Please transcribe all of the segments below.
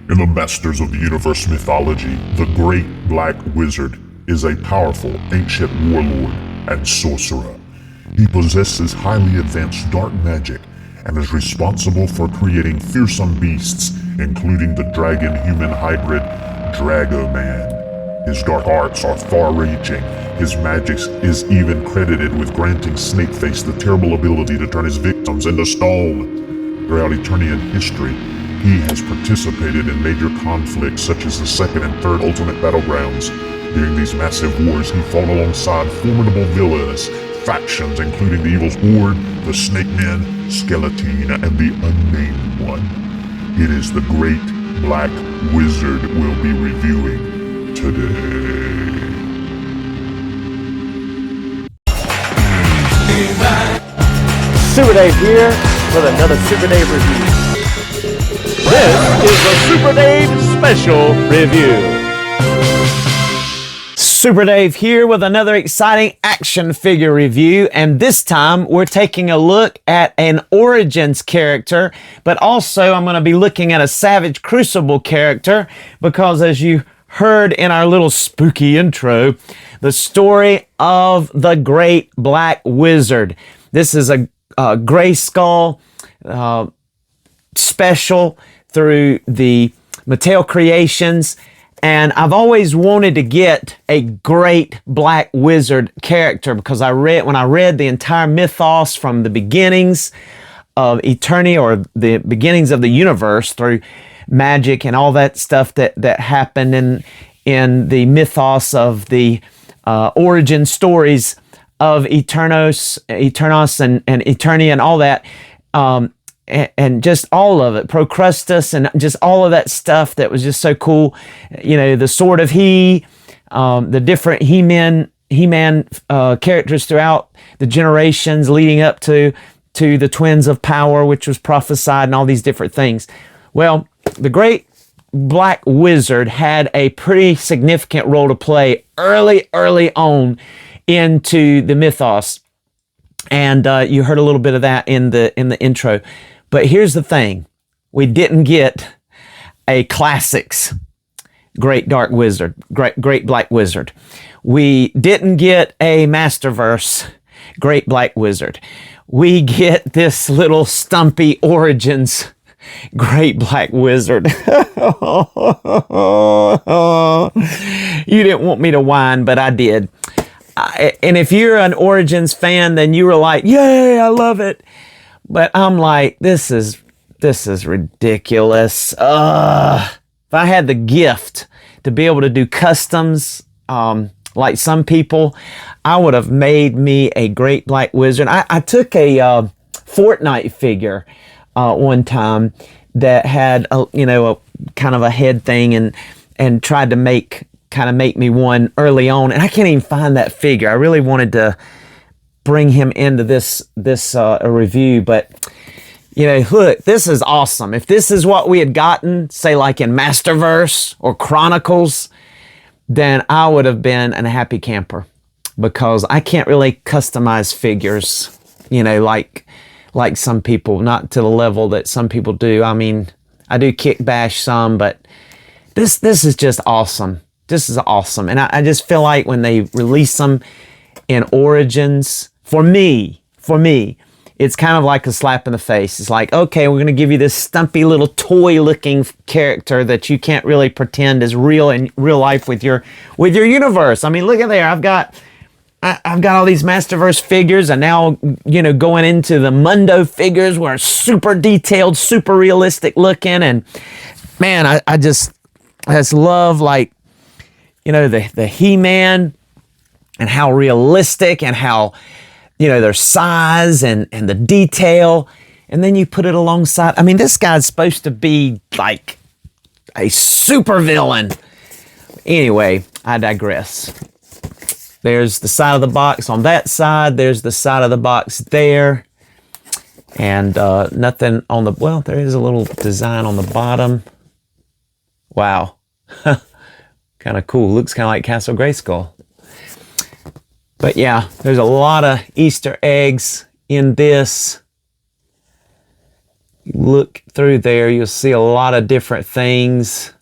In the Masters of the Universe mythology, the Great Black Wizard is a powerful ancient warlord and sorcerer. He possesses highly advanced dark magic and is responsible for creating fearsome beasts, including the dragon-human hybrid Drago-Man. His dark arts are far-reaching. His magic is even credited with granting Snakeface the terrible ability to turn his victims into stone. Throughout Eternian history, he has participated in major conflicts such as the Second and Third Ultimate Battlegrounds. During these massive wars, he fought alongside formidable villainous factions including the Evil's Horde, the Snake Men, Skeletine, and the Unnamed One. It is the Great Black Wizard we'll be reviewing today. Super Dave here with another Super Dave review. This is a Super Dave special review. Super Dave here with another exciting action figure review, and this time we're taking a look at an Origins character, but also I'm going to be looking at a Savage Crucible character because, as you heard in our little spooky intro, the story of the Great Black Wizard. This is a Gray Skull special through the Mattel Creations, and I've always wanted to get a Great Black Wizard character because when I read the entire mythos from the beginnings of Eternity, or the beginnings of the universe through magic and all that stuff that happened in the mythos of the origin stories of Eternos and Eternia and all that, and just all of it, Procrustes and just all of that stuff that was just so cool. You know, the Sword of the different He-Man characters throughout the generations leading up to the Twins of Power, which was prophesied, and all these different things. Well, the Great Black Wizard had a pretty significant role to play early on into the mythos, and you heard a little bit of that in the intro. But here's the thing: we didn't get a classics Great Black Wizard. We didn't get a Masterverse Great Black Wizard. We get this little stumpy Origins Great Black Wizard. You didn't want me to whine, but I did. And if you're an Origins fan, then you were like, yay, I love it. But I'm like, this is ridiculous. If I had the gift to be able to do customs, like some people, I would have made me a Great Black Wizard. I took a Fortnite figure one time that had a kind of a head thing, and tried to make me one early on, and I can't even find that figure. I really wanted to bring him into this review, but look, this is awesome. If this is what we had gotten, say like in Masterverse or Chronicles, then I would have been a happy camper, because I can't really customize figures, like some people, not to the level that some people do. I mean, I do Kitbash some, but this is just awesome. This is awesome. And I just feel like when they release them in Origins, for me, it's kind of like a slap in the face. It's like, okay, we're going to give you this stumpy little toy-looking character that you can't really pretend is real in real life with your universe. I mean, look at there. I've got all these Masterverse figures, and now, going into the Mundo figures where it's super detailed, super realistic looking. And man, I just love, like, the He-Man and how realistic and how, their size and the detail. And then you put it alongside. I mean, this guy's supposed to be like a super villain. Anyway, I digress. There's the side of the box on that side. There's the side of the box there. And nothing on the, well, there is a little design on the bottom. Wow. Kind of cool. Looks kind of like Castle Grayskull. But yeah, there's a lot of Easter eggs in this. Look through there, you'll see a lot of different things.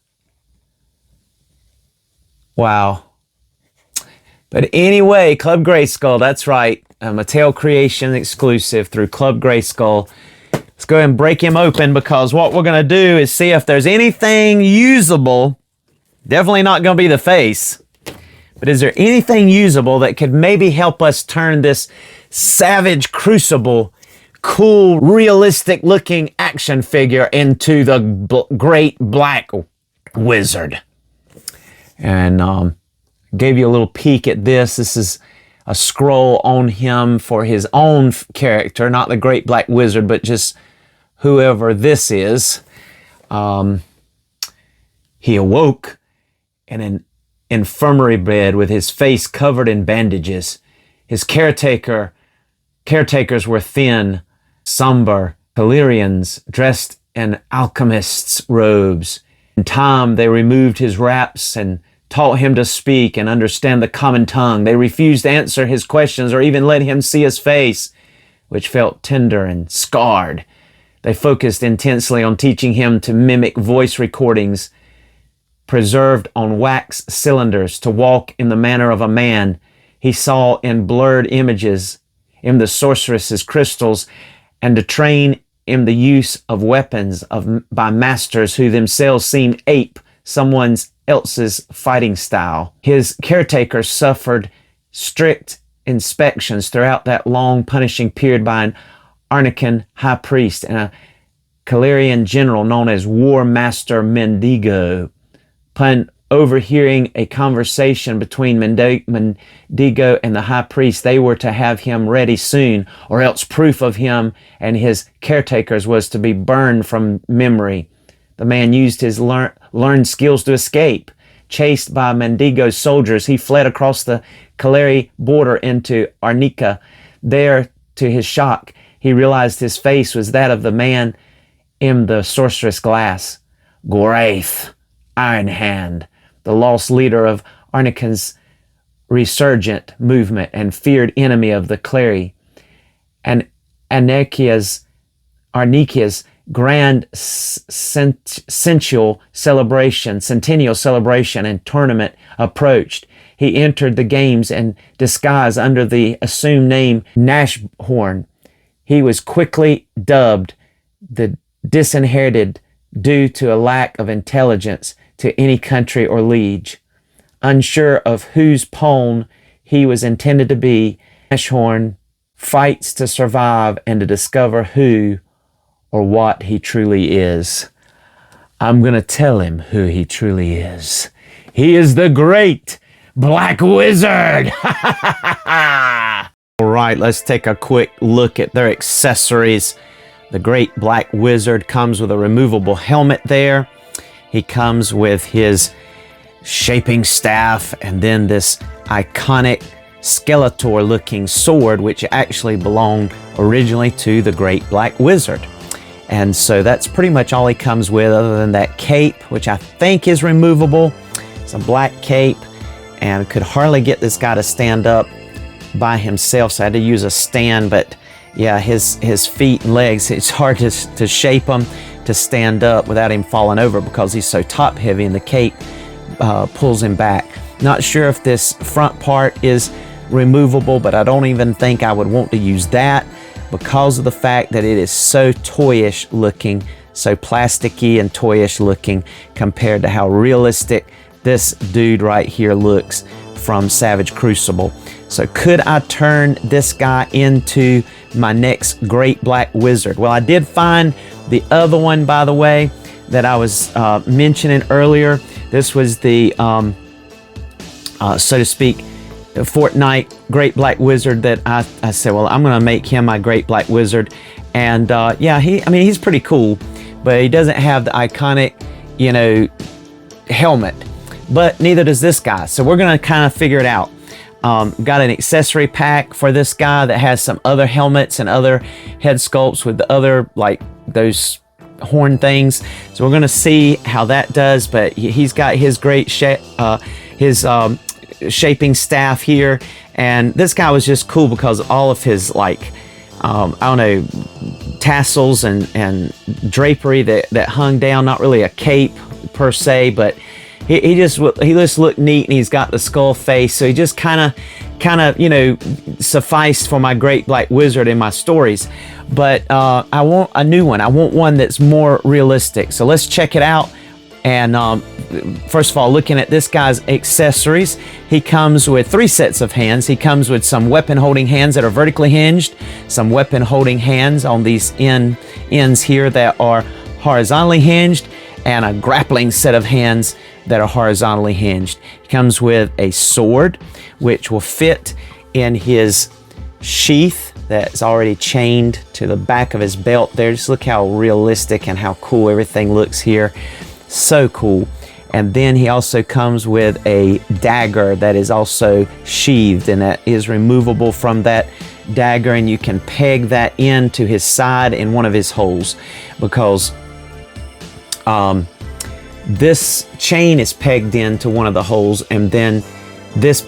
Wow. But anyway, Club Grayskull, that's right. A Mattel Creation exclusive through Club Grayskull. Let's go ahead and break him open, because what we're going to do is see if there's anything usable. Definitely not going to be the face. But is there anything usable that could maybe help us turn this Savage Crucible, cool, realistic looking action figure into the Great Black Wizard? And gave you a little peek at this. This is a scroll on him for his own character, not the Great Black Wizard, but just whoever this is. He awoke in an infirmary bed with his face covered in bandages. His caretakers were thin, somber Calirians dressed in alchemists' robes. In time, they removed his wraps and taught him to speak and understand the common tongue. They refused to answer his questions or even let him see his face, which felt tender and scarred. They focused intensely on teaching him to mimic voice recordings preserved on wax cylinders, to walk in the manner of a man. He saw in blurred images, in the sorceress's crystals, and to train in the use of weapons by masters who themselves seemed ape someone else's fighting style. His caretakers suffered strict inspections throughout that long punishing period by an Arnican high priest and a Calirian general known as War Master Mendigo. Upon overhearing a conversation between Mendigo and the high priest, they were to have him ready soon, or else proof of him and his caretakers was to be burned from memory. The man used his learned skills to escape. Chased by Mendigo's soldiers, he fled across the Caleri border into Arnica. There, to his shock, he realized his face was that of the man in the sorceress glass. Goraith, Iron Hand, the lost leader of Arnican's resurgent movement and feared enemy of the Cleri. And Arnica's grand centennial celebration and tournament approached. He entered the games in disguise under the assumed name Nashhorn. He was quickly dubbed the Disinherited due to a lack of intelligence to any country or liege. Unsure of whose pawn he was intended to be, Nashhorn fights to survive and to discover who or what he truly is. I'm going to tell him who he truly is. He is the Great Black Wizard! All right, let's take a quick look at their accessories. The Great Black Wizard comes with a removable helmet there. He comes with his shaping staff and then this iconic Skeletor-looking sword, which actually belonged originally to the Great Black Wizard. And so that's pretty much all he comes with, other than that cape, which I think is removable. It's a black cape, and could hardly get this guy to stand up by himself, so I had to use a stand. But yeah, his feet and legs, it's hard to shape them to stand up without him falling over because he's so top heavy and the cape pulls him back. Not sure if this front part is removable, but I don't even think I would want to use that because of the fact that it is so toyish looking, so plasticky and toyish looking compared to how realistic this dude right here looks from Savage Crucible. So could I turn this guy into my next Great Black Wizard? Well, I did find the other one, by the way, that I was mentioning earlier. This was the, so to speak, Fortnite Great Black Wizard that I said, well, I'm going to make him my Great Black Wizard. And yeah, he's pretty cool, but he doesn't have the iconic, helmet. But neither does this guy. So we're going to kind of figure it out. Got an accessory pack for this guy that has some other helmets and other head sculpts with the other, like those horn things. So we're going to see how that does. But he's got his great shaping staff here. And this guy was just cool because all of his I don't know, tassels and drapery that hung down. Not really a cape per se, but he just looked neat, and he's got the skull face, so he just kind of you know, sufficed for my great black wizard in my stories. But I want a new one. I want one that's more realistic. So let's check it out. And first of all, looking at this guy's accessories, he comes with 3 sets of hands. He comes with some weapon holding hands that are vertically hinged, some weapon holding hands on these ends here that are horizontally hinged, and a grappling set of hands that are horizontally hinged. He comes with a sword, which will fit in his sheath that's already chained to the back of his belt there. Just look how realistic and how cool everything looks here. So cool. And then he also comes with a dagger that is also sheathed, and that is removable from that dagger, and you can peg that into his side in one of his holes, because this chain is pegged into one of the holes, and then this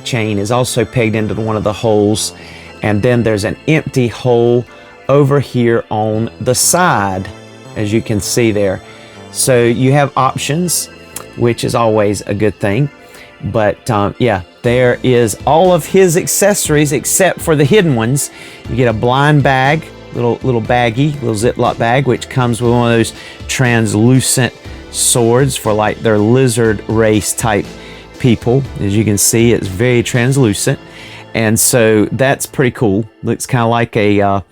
chain is also pegged into one of the holes, and then there's an empty hole over here on the side, as you can see there. So you have options, which is always a good thing. But yeah, there is all of his accessories except for the hidden ones. You get a blind bag, little baggie, little Ziploc bag, which comes with one of those translucent swords for like their lizard race type people. As you can see, it's very translucent, and so that's pretty cool. Looks kind of like a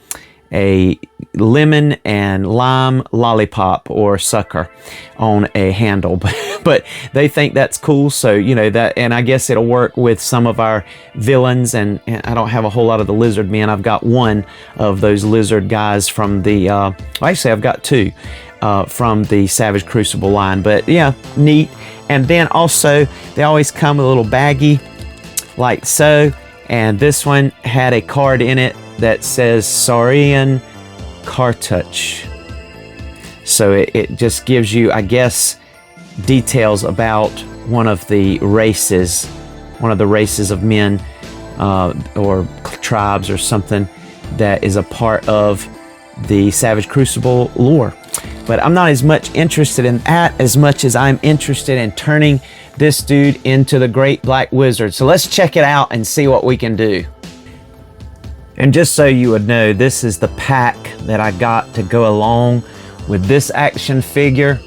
lemon and lime lollipop or sucker on a handle, but they think that's cool, so you know that. And I guess it'll work with some of our villains, and I don't have a whole lot of the lizard men. I've got one of those lizard guys from the actually I've got 2 from the Savage Crucible line, but yeah, neat. And then also they always come with a little baggie like so, and this one had a card in it that says Saurian Cartouche. So it just gives you, I guess, details about one of the races of men or tribes or something that is a part of the Savage Crucible lore. But I'm not as much interested in that as much as I'm interested in turning this dude into the Great Black Wizard. So let's check it out and see what we can do. And just so you would know, this is the pack that I got to go along with this action figure,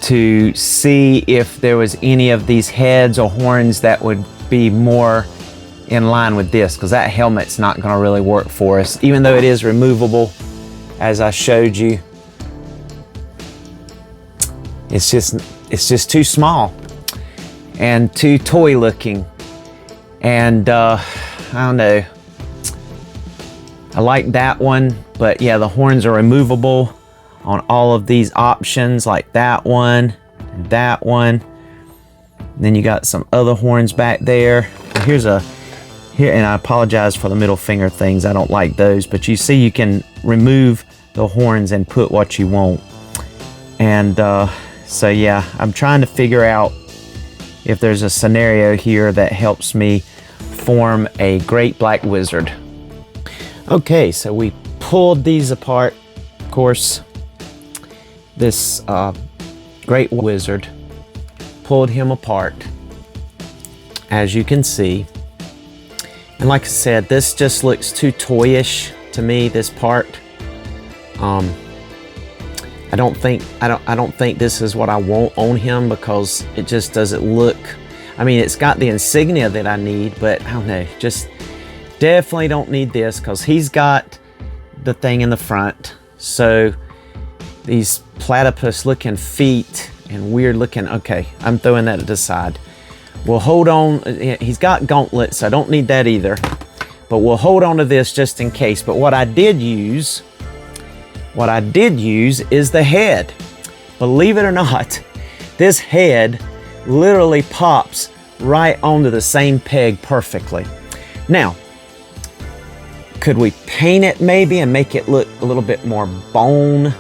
to see if there was any of these heads or horns that would be more in line with this, because that helmet's not going to really work for us, even though it is removable, as I showed you. It's just too small and too toy looking, and I don't know. I like that one, but yeah, the horns are removable on all of these options, like that one and that one. And then you got some other horns back there. Here, and I apologize for the middle finger things. I don't like those, but you see you can remove the horns and put what you want. And so yeah, I'm trying to figure out if there's a scenario here that helps me form a Great Black Wizard. Okay, so we pulled these apart. Of course, this Great Wizard, pulled him apart, as you can see. And like I said, this just looks too toyish to me, this part. I don't think this is what I want on him, because it just doesn't look, I mean, it's got the insignia that I need, but I don't know, just definitely don't need this, because he's got the thing in the front. So these platypus looking feet and weird looking, okay, I'm throwing that to the side. We'll hold on, he's got gauntlets, so I don't need that either, but we'll hold on to this just in case. But what I did use is the head. Believe it or not, this head literally pops right onto the same peg perfectly. Now, could we paint it maybe and make it look a little bit more bone?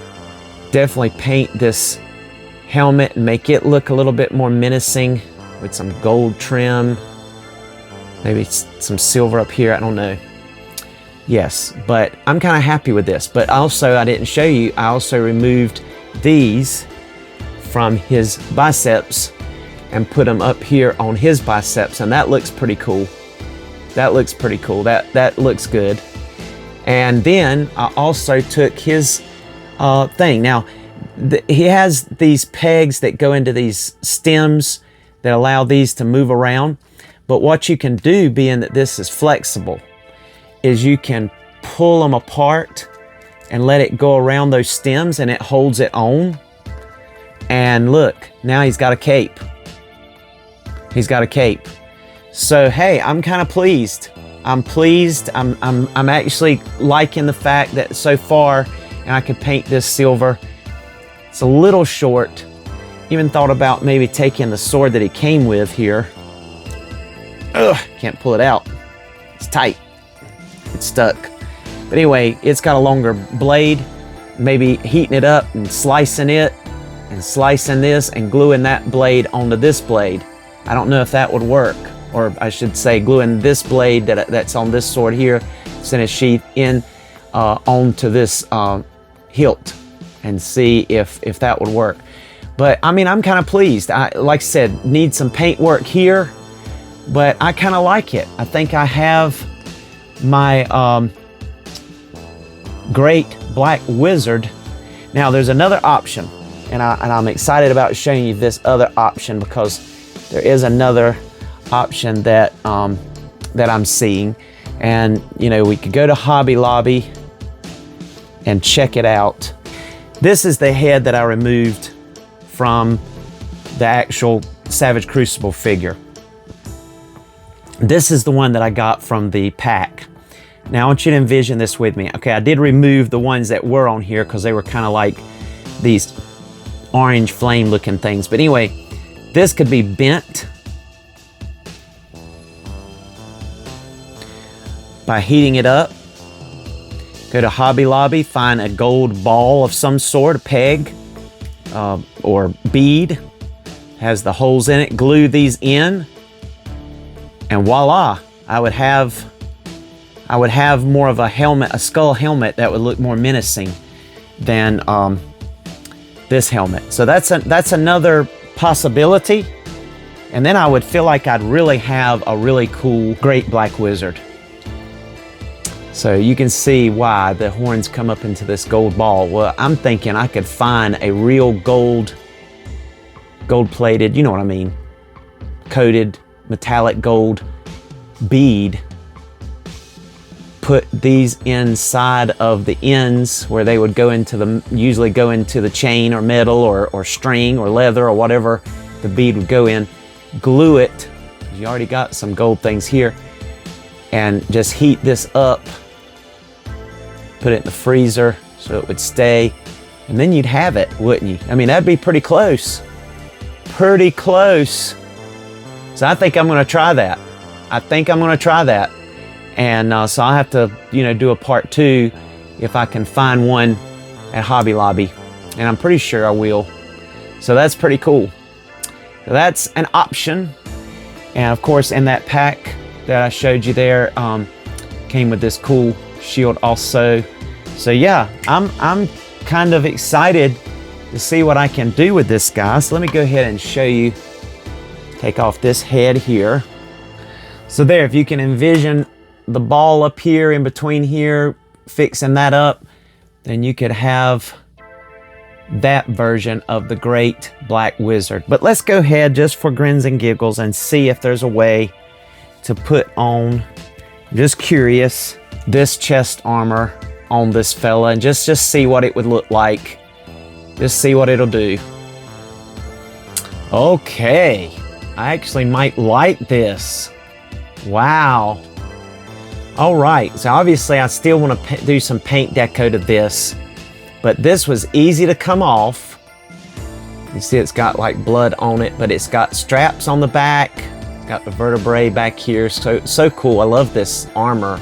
Definitely paint this helmet and make it look a little bit more menacing with some gold trim, maybe some silver up here, I don't know. Yes, but I'm kind of happy with this. But also, I didn't show you, I also removed these from his biceps and put them up here on his biceps, and that looks pretty cool. That looks pretty cool. That looks good. And then I also took his thing. Now, he has these pegs that go into these stems that allow these to move around. But what you can do, being that this is flexible, is you can pull them apart and let it go around those stems, and it holds it on. And look, now he's got a cape. He's got a cape. So hey, I'm kind of pleased. I'm pleased. I'm actually liking the fact that so far, and I could paint this silver. It's a little short. Even thought about maybe taking the sword that he came with here. Ugh, can't pull it out. It's tight. It's stuck. But anyway, it's got a longer blade. Maybe heating it up and slicing it, and slicing this and gluing that blade onto this blade. I don't know if that would work, or I should say gluing this blade that's on this sword here, send a sheath in onto this hilt, and see if that would work. But I mean, I'm kind of pleased. Like I said, need some paint work here, but I kind of like it. I think I have my great black wizard. Now there's another option, and I'm excited about showing you this other option, because there is another option that that I'm seeing. And you know, we could go to Hobby Lobby and check it out. This is the head that I removed from the actual Savage Crucible figure. This is the one that I got from the pack. Now I want you to envision this with me. Okay, I did remove the ones that were on here because they were kind of like these orange flame looking things. But anyway, this could be bent by heating it up. Go to Hobby Lobby, find a gold ball of some sort, a peg or bead, has the holes in it, glue these in, and voila, I would have more of a helmet, a skull helmet that would look more menacing than this helmet. So that's another possibility. And then I would feel like I'd really have a really cool great black wizard. So you can see why the horns come up into this gold ball. Well, I'm thinking I could find a real gold plated, you know what I mean, coated metallic gold bead, put these inside of the ends where they would go into usually go into the chain or metal or string or leather or whatever the bead would go in, glue it, you already got some gold things here, and just heat this up, put it in the freezer so it would stay, and then you'd have it, wouldn't you? I mean, that'd be pretty close. Pretty close. So I think I'm gonna try that. And so I'll have to, you know, do a part 2 if I can find one at Hobby Lobby. And I'm pretty sure I will. So that's pretty cool. So that's an option. And of course, in that pack that I showed you there, came with this cool shield also. So yeah, I'm kind of excited to see what I can do with this guy. So let me go ahead and show you. Take off this head here. So there, if you can envision the ball up here in between here, fixing that up, then you could have that version of the great black wizard. But let's go ahead, just for grins and giggles, and see if there's a way to put on, just curious, this chest armor on this fella, and just see what it would look like. Just see what it'll do. Okay, I actually might like this. Wow. All right, so obviously I still want to do some paint deco to this, but this was easy to come off. You see it's got like blood on it, but it's got straps on the back, got the vertebrae back here, so cool. I love this armor.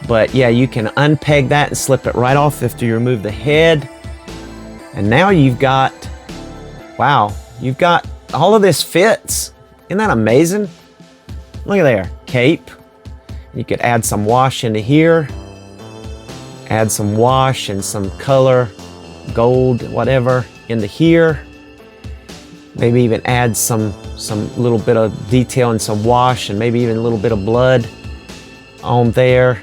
But yeah, you can unpeg that and slip it right off after you remove the head. And now you've got, wow, you've got all of this fits. Isn't that amazing? Look at there, cape. You could add some wash into here. Add some wash and some color, gold, whatever, into here. Maybe even add some little bit of detail and some wash, and maybe even a little bit of blood on there.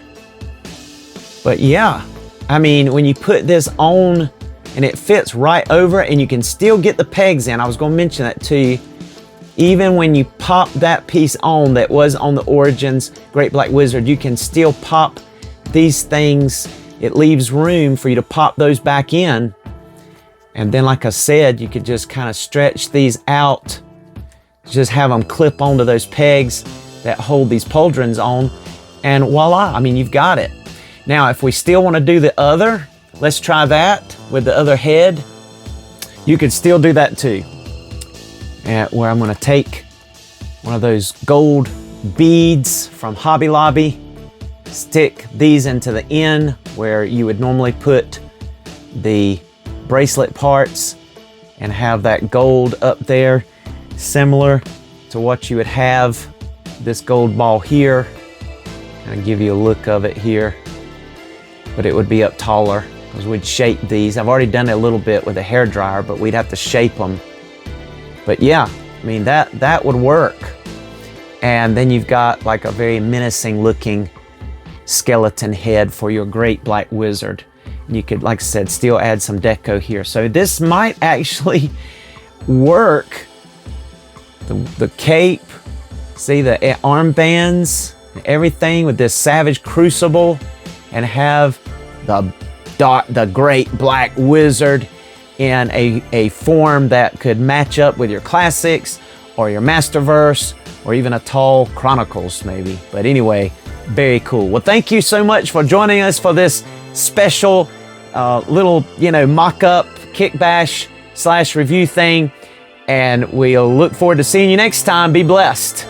But yeah, I mean, when you put this on and it fits right over, and you can still get the pegs in. I was going to mention that to you. Even when you pop that piece on that was on the Origins Great Black Wizard, you can still pop these things. It leaves room for you to pop those back in. And then, like I said, you could just kind of stretch these out. Just have them clip onto those pegs that hold these pauldrons on. And voila, I mean, you've got it. Now, if we still want to do the other, let's try that with the other head. You could still do that too. Where I'm going to take one of those gold beads from Hobby Lobby, stick these into the end where you would normally put the bracelet parts, and have that gold up there, similar to what you would have this gold ball here. I'll give you a look of it here, but it would be up taller because we'd shape these. I've already done it a little bit with a hair dryer, but we'd have to shape them. But yeah, I mean, that would work. And then you've got like a very menacing looking skeleton head for your Great Black Wizard. You could, like I said, still add some deco here. So this might actually work. The cape, see the armbands, everything with this Savage Crucible, and have the Great Black Wizard in a form that could match up with your classics or your Masterverse or even a tall Chronicles maybe. But anyway, very cool. Well, thank you so much for joining us for this special little, mock-up Kitbash / review thing. And we'll look forward to seeing you next time. Be blessed.